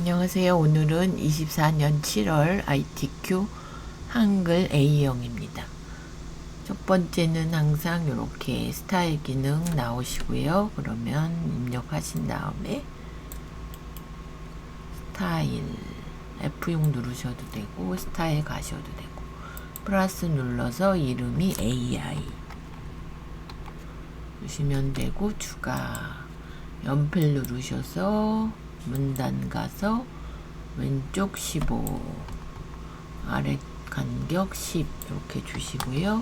안녕하세요. 오늘은 24년 7월 ITQ 한글 A형입니다. 첫 번째는 항상 이렇게 스타일 기능 나오시고요. 그러면 입력하신 다음에 스타일 F6 누르셔도 되고 스타일 가셔도 되고 플러스 눌러서 이름이 AI 주시면 되고 추가 연필 누르셔서 문단 가서 왼쪽 15 아래 간격 10 이렇게 주시고요.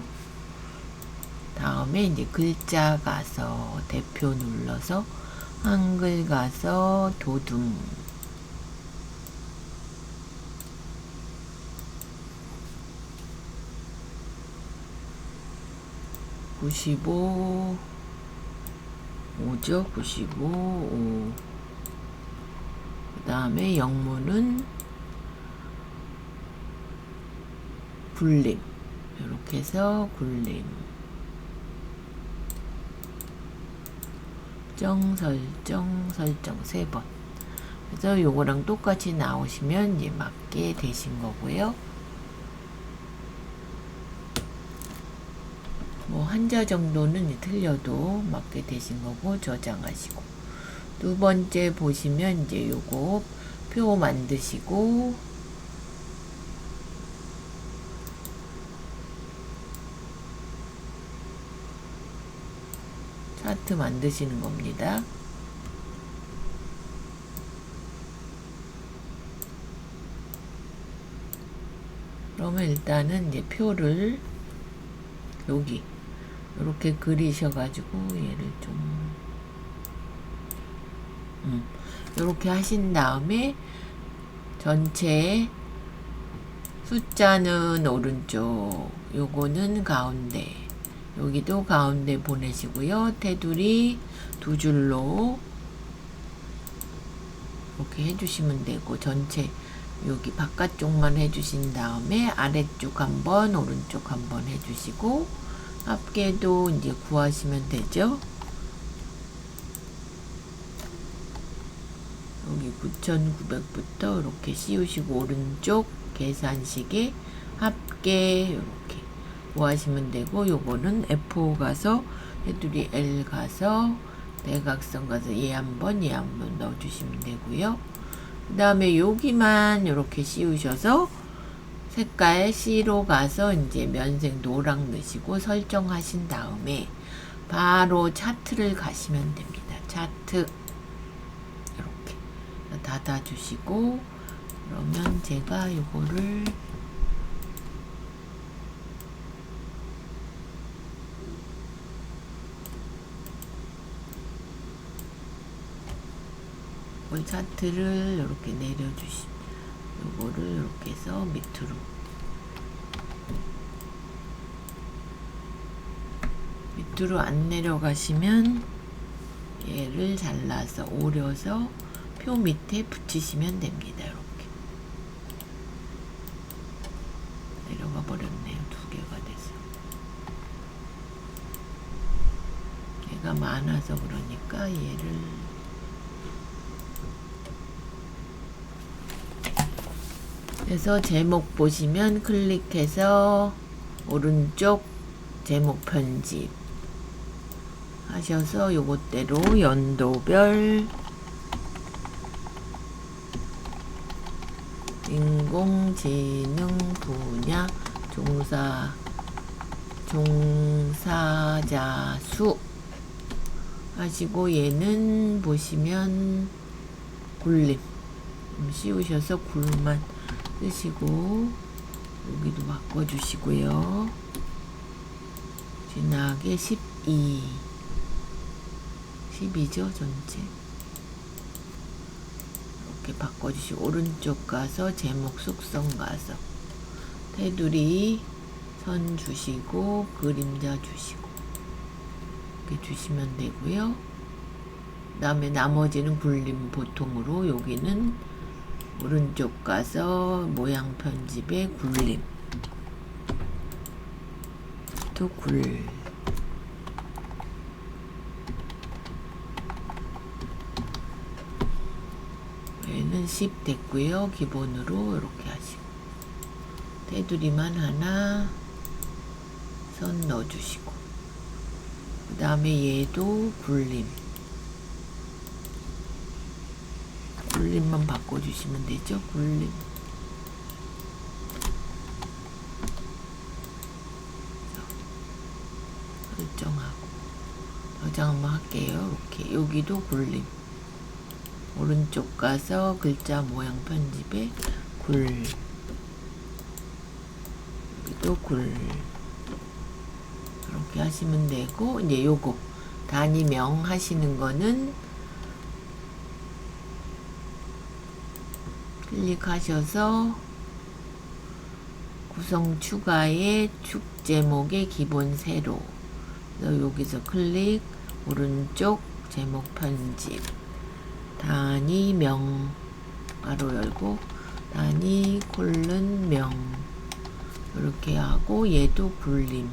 다음에 이제 글자 가서 대표 눌러서 한글 가서 도둠 95 5죠. 95 5. 그 다음에 영문은 굴림 이렇게 해서 굴림 설정 3번. 그래서 요거랑 똑같이 나오시면 이제 맞게 되신 거고요. 뭐 한자 정도는 틀려도 맞게 되신 거고 저장하시고, 두 번째 보시면 이제 요거 표 만드시고 차트 만드시는 겁니다. 그러면 일단은 이제 표를 여기 이렇게 그리셔가지고 얘를 좀 이렇게 하신 다음에 전체 숫자는 오른쪽, 요거는 가운데, 여기도 가운데 보내시고요. 테두리 두 줄로 이렇게 해주시면 되고, 전체 여기 바깥쪽만 해주신 다음에 아래쪽 한번 오른쪽 한번 해주시고 합계도 이제 구하시면 되죠. 여기 9,900부터 이렇게 씌우시고 오른쪽 계산식에 합계 이렇게 구하시면 되고, 요거는 F5 가서 테두리 L 가서 대각선 가서 얘 한번 넣어주시면 되고요. 그 다음에 여기만 이렇게 씌우셔서 색깔 C로 가서 이제 면색 노랑 넣으시고 설정하신 다음에 바로 차트를 가시면 됩니다. 차트 이렇게 닫아주시고, 그러면 제가 요거를 차트를 이렇게 내려주시면 요거를 이렇게 해서 밑으로 안 내려가시면 얘를 잘라서 오려서 표 밑에 붙이시면 됩니다. 이렇게 내려가 버렸네요. 두 개가 돼서. 얘가 많아서 그러니까 얘를 그래서 제목 보시면 클릭해서 오른쪽 제목 편집 하셔서 요것대로 연도별 인공지능 분야 종사자 수 하시고, 얘는 보시면 굴림 씌우셔서 굴만 쓰시고 여기도 바꿔주시고요. 진하게 12죠 전체. 이렇게 바꿔주시고 오른쪽 가서 제목 속성 가서 테두리 선 주시고 그림자 주시고 이렇게 주시면 되고요. 그 다음에 나머지는 굴림 보통으로, 여기는 오른쪽 가서 모양 편집에 굴림 또 얘는 10 됐고요. 기본으로 이렇게 하시고 테두리만 하나 선 넣어주시고 그 다음에 얘도 굴림만 바꿔주시면 되죠. 굴림 설정하고 저장 한번 할게요. 이렇게 여기도 굴림 오른쪽 가서 글자 모양 편집에 여기도 이렇게 하시면 되고 이제 요거 단위명 하시는 거는 클릭하셔서 구성 추가에 축 제목의 기본 세로 여기서 클릭 오른쪽 제목 편집 단위명 가로 열고 단위 콜론 명 이렇게 하고 얘도 굴림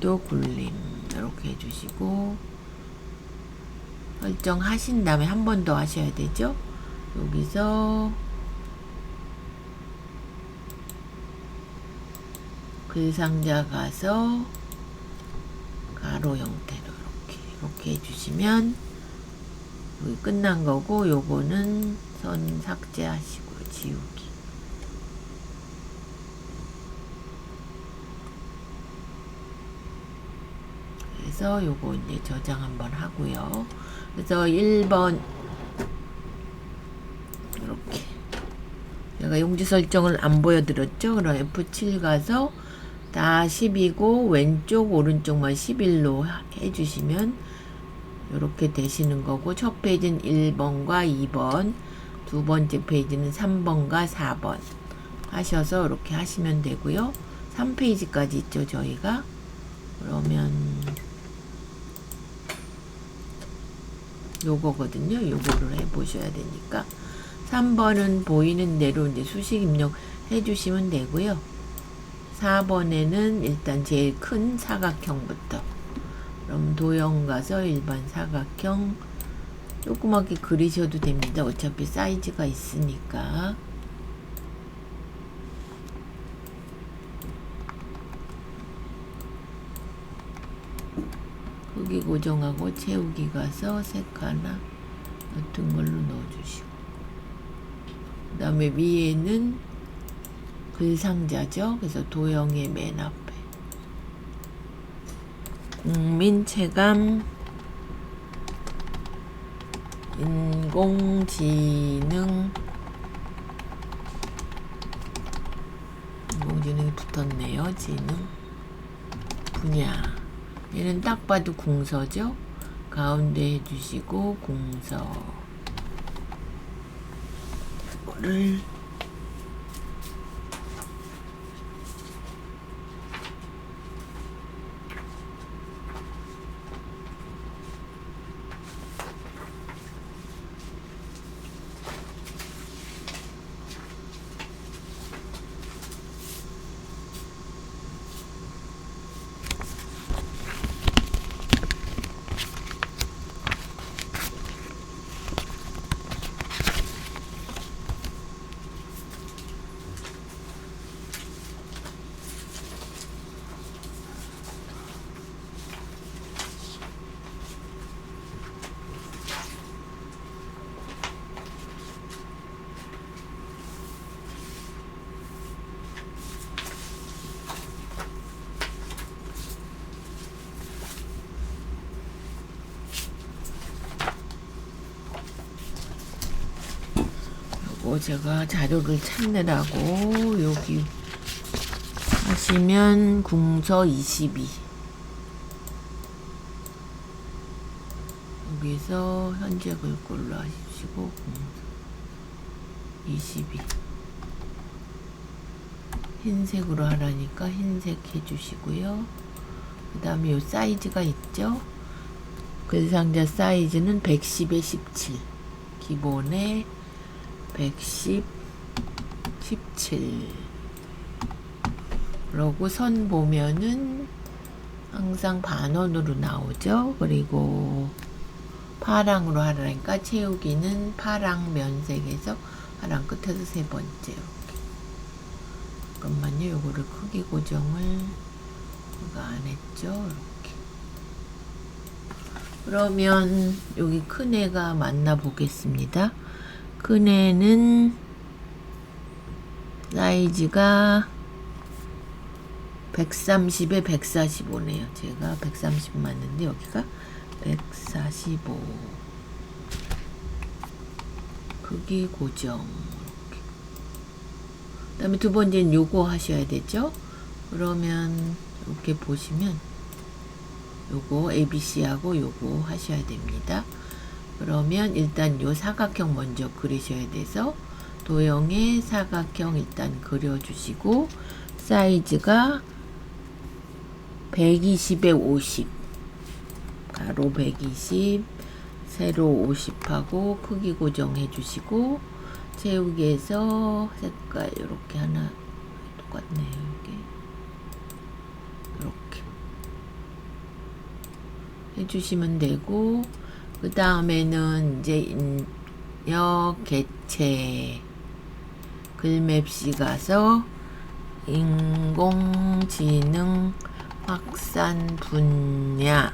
또 굴림 이렇게 해주시고 설정하신 다음에 한 번 더 하셔야 되죠. 여기서 글상자 가서 가로 형태로 이렇게 해주시면 여기 끝난 거고 요거는 선 삭제하시고 지우기 그래서 요거 이제 저장 한번 하고요. 그래서 1번 이렇게 제가 용지 설정을 안 보여드렸죠. 그럼 F7 가서 다 10이고 왼쪽 오른쪽만 11로 해주시면 이렇게 되시는 거고 첫 페이지는 1번과 2번 두 번째 페이지는 3번과 4번 하셔서 이렇게 하시면 되고요. 3페이지까지 있죠 저희가. 그러면 요거거든요. 요거를 해보셔야 되니까 3번은 보이는 대로 이제 수식 입력해 주시면 되고요. 4번에는 일단 제일 큰 사각형부터 그럼 도형 가서 일반 사각형 조그맣게 그리셔도 됩니다. 어차피 사이즈가 있으니까. 크기 고정하고 채우기 가서 색 하나 같은 걸로 넣어주시고 그 다음에 위에는 글상자죠. 그래서 도형의 맨 앞에 국민체감 인공지능이 붙었네요. 지능 분야 얘는 딱 봐도 궁서죠. 가운데 해주시고 궁서 이거를 제가 자료를 찾느라고 여기 하시면 궁서 22 여기서 현재 글꼴로 하시고 궁서 22 흰색으로 하라니까 흰색 해주시고요. 그 다음에 요 사이즈가 있죠. 글상자 사이즈는 110에 17 기본에 110, 17 그러고 선 보면은 항상 반원으로 나오죠. 그리고 파랑으로 하라니까 채우기는 파랑 면색에서 파랑 끝에서 세 번째 이렇게. 잠깐만요. 요거를 크기 고정을 이거 안 했죠. 이렇게. 그러면 여기 큰 애가 맞나 보겠습니다. 큰 애는 사이즈가 130에 145네요. 제가 130 맞는데 여기가 145. 크기 고정. 이렇게. 그 다음에 두 번째는 요거 하셔야 되죠. 그러면 이렇게 보시면 요거 ABC하고 요거 하셔야 됩니다. 그러면 일단 요 사각형 먼저 그리셔야 돼서 도형의 사각형 일단 그려주시고 사이즈가 120에 50 가로 120 세로 50하고 크기 고정해 주시고 채우기에서 색깔 이렇게 하나 똑같네요. 이렇게 해주시면 되고 그 다음에는 이제 입력 개체 글맵시 가서 인공지능 확산 분야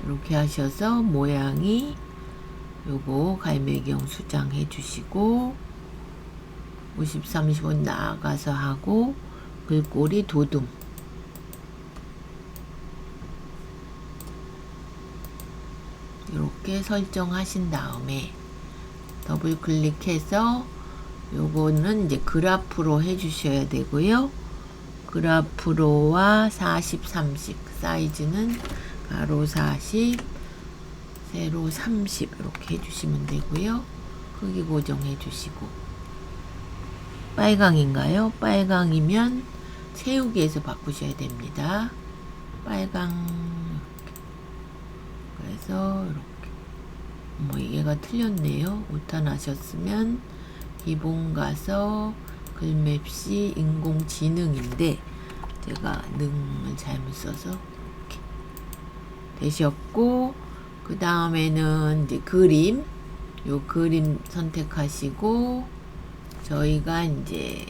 이렇게 하셔서 모양이 요거 갈매기형 수정해 주시고 50, 30원 나가서 하고 글꼴이 도둠 이렇게 설정하신 다음에 더블 클릭해서 요거는 이제 그래프로 해주셔야 되고요. 그래프로와 40, 30 사이즈는 가로 40 세로 30 이렇게 해주시면 되고요. 크기 고정해 주시고 빨강인가요? 빨강이면 채우기에서 바꾸셔야 됩니다. 빨강 그래서 이렇게 뭐 얘가 틀렸네요. 오타 나셨으면 기본 가서 글맵시 인공지능인데 제가 능을 잘못 써서 이렇게 되셨고 그 다음에는 이제 그림 요 그림 선택하시고 저희가 이제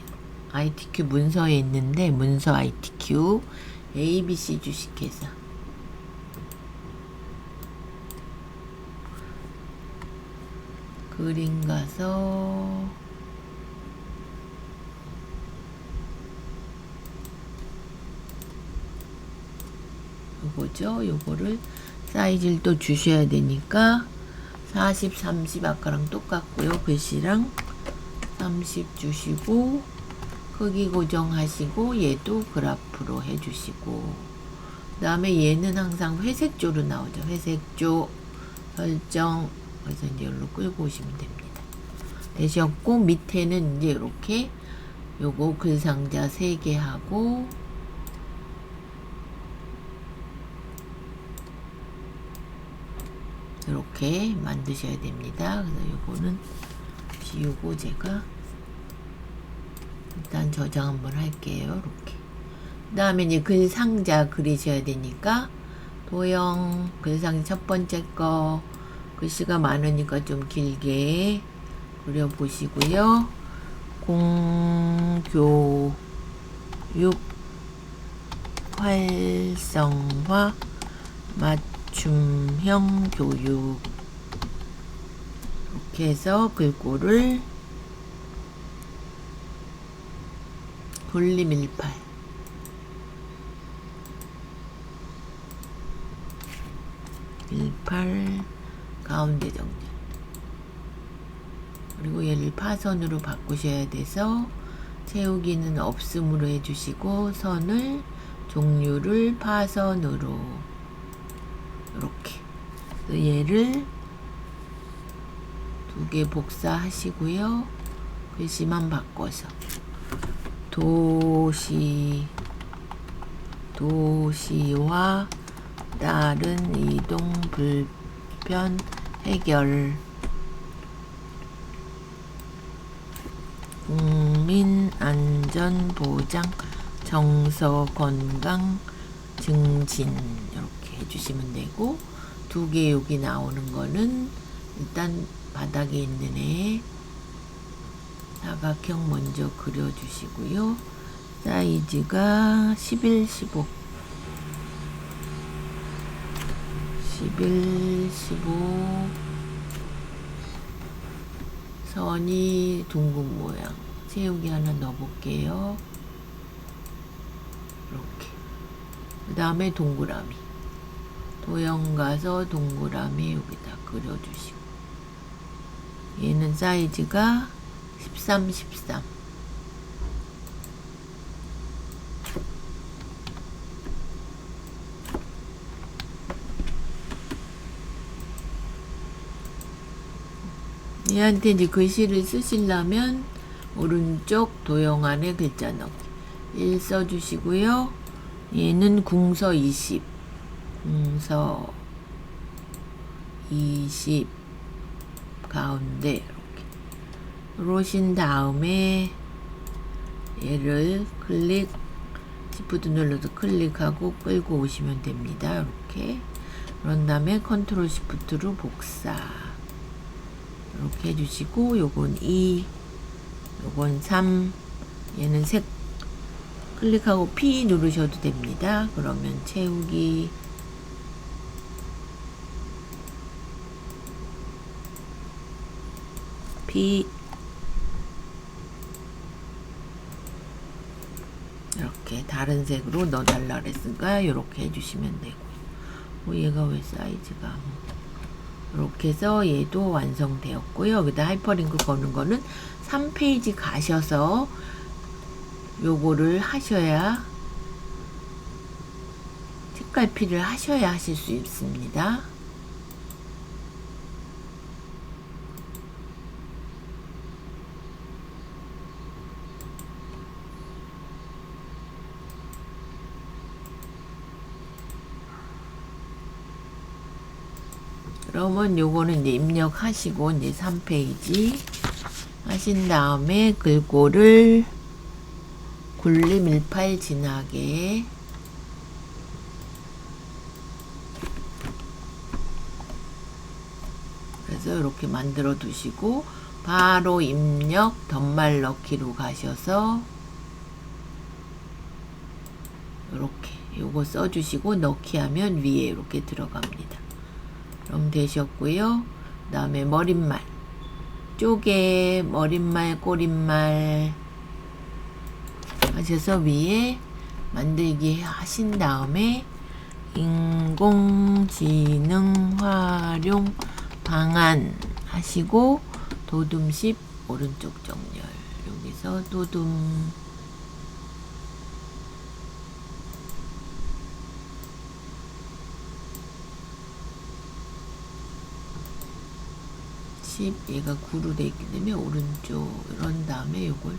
ITQ 문서에 있는데 문서 ITQ ABC 주식회사 그림 가서 요거죠. 요거를 사이즈를 또 주셔야 되니까 40, 30 아까랑 똑같고요. 글씨랑 30 주시고 크기 고정하시고 얘도 그래프로 해주시고 그 다음에 얘는 항상 회색조로 나오죠. 회색조 설정 그래서 이제 여기로 끌고 오시면 됩니다. 되셨고 밑에는 이제 이렇게 요거 글상자 3개 하고 이렇게 만드셔야 됩니다. 그래서 요거는 지우고 제가 일단 저장 한번 할게요. 이렇게. 그 다음에 이제 글상자 그리셔야 되니까 도형 글상자 첫 번째 거 글씨가 많으니까 좀 길게 그려보시고요. 공교육 활성화 맞춤형 교육 이렇게 해서 글꼴을 돌림 18 가운데 정렬 그리고 얘를 파선으로 바꾸셔야 돼서 채우기는 없음으로 해주시고 선을 종류를 파선으로 이렇게 얘를 2개 복사하시고요. 글씨만 바꿔서 도시와 다른 이동 불편 해결 국민안전보장 정서 건강 증진 이렇게 해주시면 되고 두 개 여기 나오는 거는 일단 바닥에 있는 애 사각형 먼저 그려주시고요. 사이즈가 11, 15 11, 15 선이 둥근 모양 채우기 하나 넣어볼게요. 이렇게 그 다음에 동그라미 도형 가서 동그라미 여기다 그려주시고 얘는 사이즈가 13, 13 얘한테 이제 글씨를 쓰시려면 오른쪽 도형 안에 글자 넣기 1 써주시고요. 얘는 궁서 20 궁서 20 가운데 이렇게 그러신 다음에 얘를 클릭 시프트 눌러서 클릭하고 끌고 오시면 됩니다. 이렇게 그런 다음에 컨트롤 시프트로 복사 이렇게 해주시고 요건 2 요건 3 얘는 색 클릭하고 P 누르셔도 됩니다. 그러면 채우기 P 이렇게 다른 색으로 넣어달라 그랬으니까 이렇게 해주시면 되고 얘가 왜 사이즈가 이렇게 해서 얘도 완성되었고요. 여기다 하이퍼링크 거는 거는 3페이지 가셔서 요거를 하셔야 색깔피를 하셔야 하실 수 있습니다. 그러면 요거는 이제 입력하시고 이제 3페이지 하신 다음에 글꼴을 굴림 18 진하게 그래서 이렇게 만들어 두시고 바로 입력 덧말 넣기로 가셔서 이렇게 요거 써주시고 넣기 하면 위에 이렇게 들어갑니다. 그럼 되셨고요. 그 다음에 머릿말 쪼개 머릿말 꼬릿말 하셔서 위에 만들기 하신 다음에 인공지능 활용 방안 하시고 도둠10 오른쪽 정렬 여기서 도둠 10 얘가 9로 되어 있기 때문에 오른쪽 이런 다음에 요걸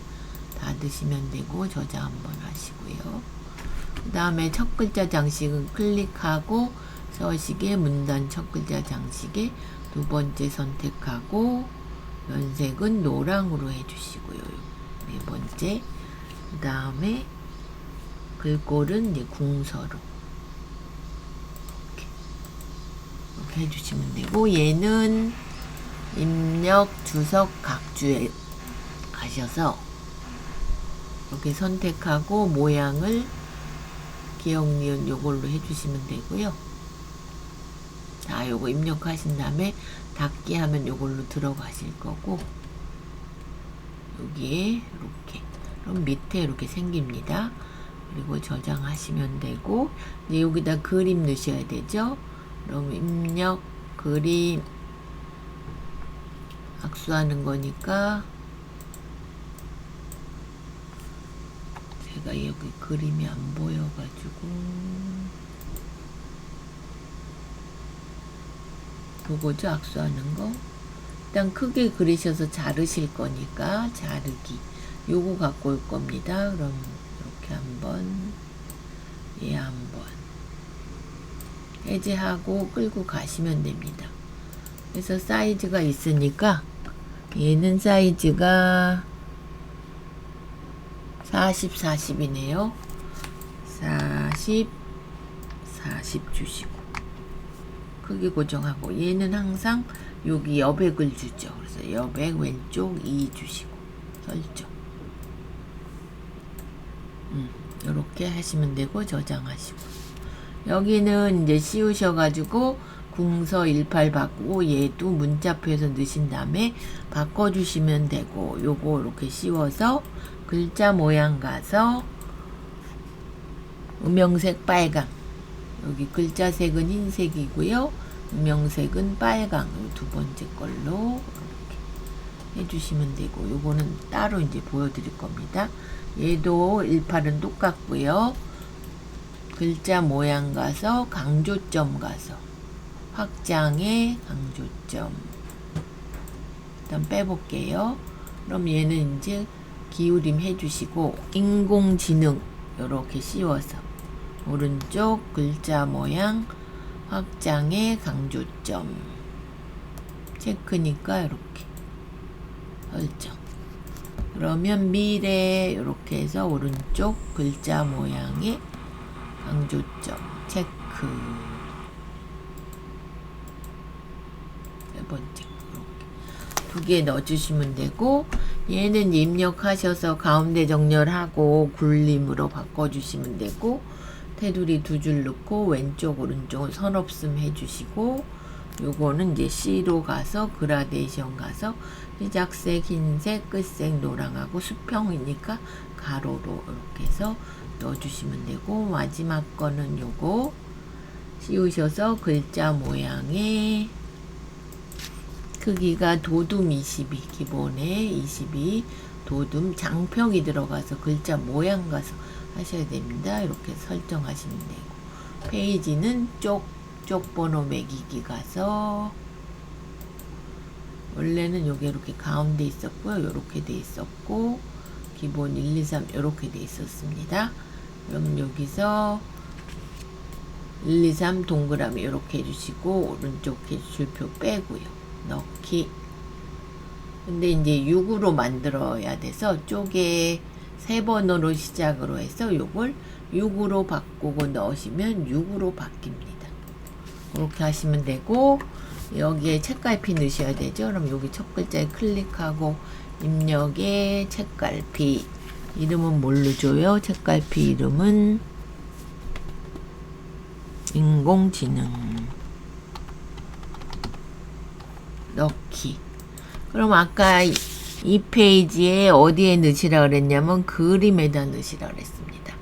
닫으시면 되고 저장 한번 하시고요. 그 다음에 첫 글자 장식은 클릭하고 서식에 문단 첫 글자 장식에 두 번째 선택하고 연색은 노랑으로 해주시고요. 네 번째 그 다음에 글꼴은 이제 궁서로 이렇게 해주시면 되고 얘는 입력 주석 각주에 가셔서 이렇게 선택하고 모양을 기억 니은 요걸로 해주시면 되고요. 자, 요거 입력하신 다음에 닫기 하면 요걸로 들어가실 거고 여기에 이렇게 그럼 밑에 이렇게 생깁니다. 그리고 저장하시면 되고 이제 여기다 그림 넣으셔야 되죠. 그럼 입력 그림 악수하는 거니까 제가 여기 그림이 안 보여가지고 그거죠. 악수하는 거 일단 크게 그리셔서 자르실 거니까 자르기 요거 갖고 올 겁니다. 그럼 이렇게 한번 얘 한번 해제하고 끌고 가시면 됩니다. 그래서 사이즈가 있으니까 얘는 사이즈가 40, 40이네요. 40, 40 주시고 크기 고정하고 얘는 항상 여기 여백을 주죠. 그래서 여백 왼쪽 2 주시고 설정. 이렇게 하시면 되고 저장하시고 여기는 이제 씌우셔가지고 궁서 18 바꾸고 얘도 문자표에서 넣으신 다음에 바꿔주시면 되고 요거 이렇게 씌워서 글자 모양 가서 음영색 빨강 여기 글자 색은 흰색이고요. 음영색은 빨강 두 번째 걸로 이렇게 해주시면 되고 요거는 따로 이제 보여드릴 겁니다. 얘도 18은 똑같고요. 글자 모양 가서 강조점 가서 확장의 강조점 일단 빼볼게요. 그럼 얘는 이제 기울임 해주시고 인공지능 이렇게 씌워서 오른쪽 글자 모양 확장의 강조점 체크니까 이렇게 설정. 그러면 미래 이렇게 해서 오른쪽 글자 모양의 강조점 체크. 세 번째 이렇게 두 개 넣어주시면 되고 얘는 입력하셔서 가운데 정렬하고 굴림으로 바꿔주시면 되고 테두리 두 줄 넣고 왼쪽 오른쪽은 선 없음 해주시고 요거는 이제 C로 가서 그라데이션 가서 시작색 흰색 끝색 노랑하고 수평이니까 가로로 이렇게 해서 넣어주시면 되고 마지막 거는 요거 씌우셔서 글자 모양의 크기가 도둠 22 기본에 22 도둠 장평이 들어가서 글자 모양 가서 하셔야 됩니다. 이렇게 설정하시면 되고 페이지는 쪽 번호 매기기 가서 원래는 요게 이렇게 가운데 있었고요. 요렇게 돼 있었고 기본 1, 2, 3 요렇게 돼 있었습니다. 그럼 여기서 1, 2, 3 동그라미 요렇게 해주시고 오른쪽 줄표 빼고요. 넣기. 근데 이제 6으로 만들어야 돼서 쪽에 세 번호로 시작으로 해서 요걸 6으로 바꾸고 넣으시면 6으로 바뀝니다. 그렇게 하시면 되고 여기에 책갈피 넣으셔야 되죠. 그럼 여기 첫 글자에 클릭하고 입력에 책갈피 이름은 뭘로 줘요? 책갈피 이름은 인공지능 넣기. 그럼 아까 이 페이지에 어디에 넣으시라 그랬냐면 그림에다 넣으시라 그랬습니다.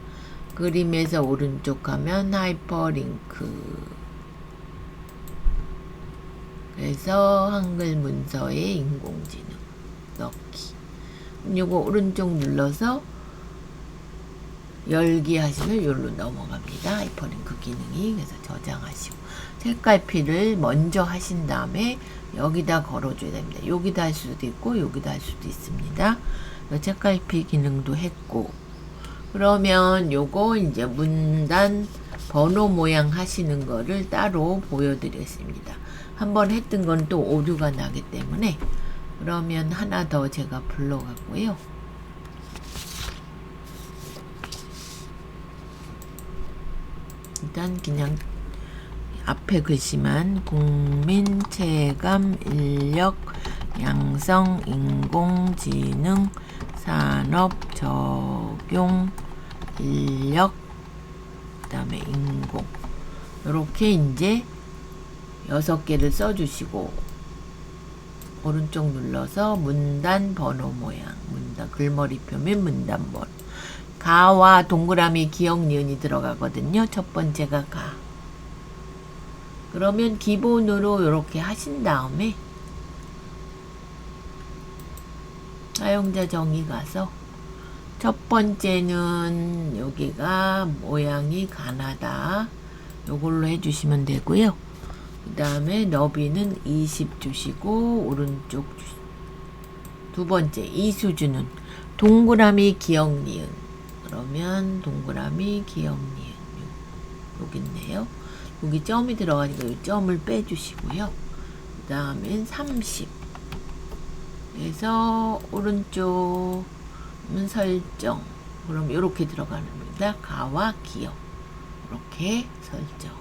그림에서 오른쪽 가면 하이퍼링크 그래서 한글 문서에 인공지능 넣기. 요거 오른쪽 눌러서 열기 하시면 여기로 넘어갑니다. 하이퍼링크 기능이. 그래서 저장하시고 색깔피를 먼저 하신 다음에 여기다 걸어줘야 됩니다. 여기다 할 수도 있고 여기다 할 수도 있습니다. 색깔피 기능도 했고 그러면 요거 이제 문단 번호 모양 하시는 거를 따로 보여드렸습니다. 한번 했던 건 또 오류가 나기 때문에 그러면 하나 더 제가 불러갖고요. 일단 그냥 앞에 글씨만 국민체감 인력 양성 인공지능 산업 적용 인력 그 다음에 인공 이렇게 이제 6개를 써주시고 오른쪽 눌러서 문단 번호 모양 문단 글머리 표면 문단 번호 가와 동그라미 기억 니은이 들어가거든요. 첫 번째가 가. 그러면 기본으로 이렇게 하신 다음에 사용자 정의 가서 첫 번째는 여기가 모양이 가나다 요걸로 해주시면 되고요. 그 다음에 너비는 20 주시고 오른쪽 두 번째 이수준은 동그라미 기억 니은 그러면 동그라미 기억 니은 여기 있네요. 여기 점이 들어가니까 이 점을 빼주시고요. 그 다음엔 30 그래서 오른쪽 설정 그럼 이렇게 들어가는 겁니다. 가와 기억 이렇게 설정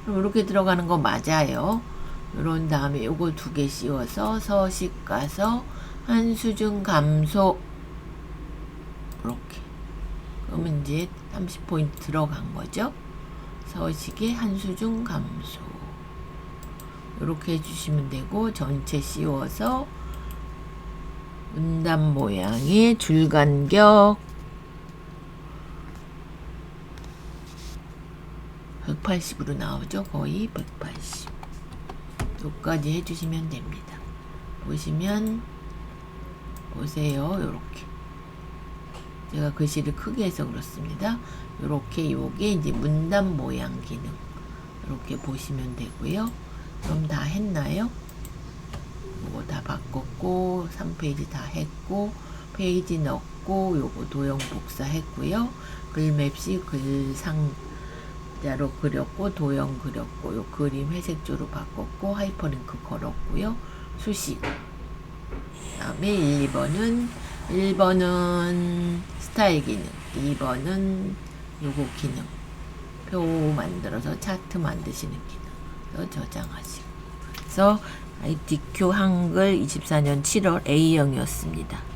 그럼 이렇게 들어가는 거 맞아요. 이런 다음에 요거 2개 씌워서 서식 가서 한수준 감소 이렇게. 그러면 이제 30포인트 들어간 거죠. 서식의 한수준 감소 이렇게 해주시면 되고, 전체 씌워서 문단 모양의 줄간격 180으로 나오죠. 거의 180. 여기까지 해주시면 됩니다. 보시면 보세요. 요렇게 제가 글씨를 크게 해서 그렇습니다. 요렇게 요게 이제 문단 모양 기능 이렇게 보시면 되고요. 그럼 다 했나요? 요거 다 바꿨고 3페이지 다 했고 페이지 넣고 요거 도형 복사했고요. 글맵시 글상자로 그렸고 도형 그렸고 요 그림 회색조로 바꿨고 하이퍼링크 걸었고요. 수식 다음에 1, 2번은 1번은 스타일 기능, 2번은 요거 기능 표 만들어서 차트 만드시는 기능 저장하시고. 그래서 ITQ 한글 24년 7월 A형이었습니다.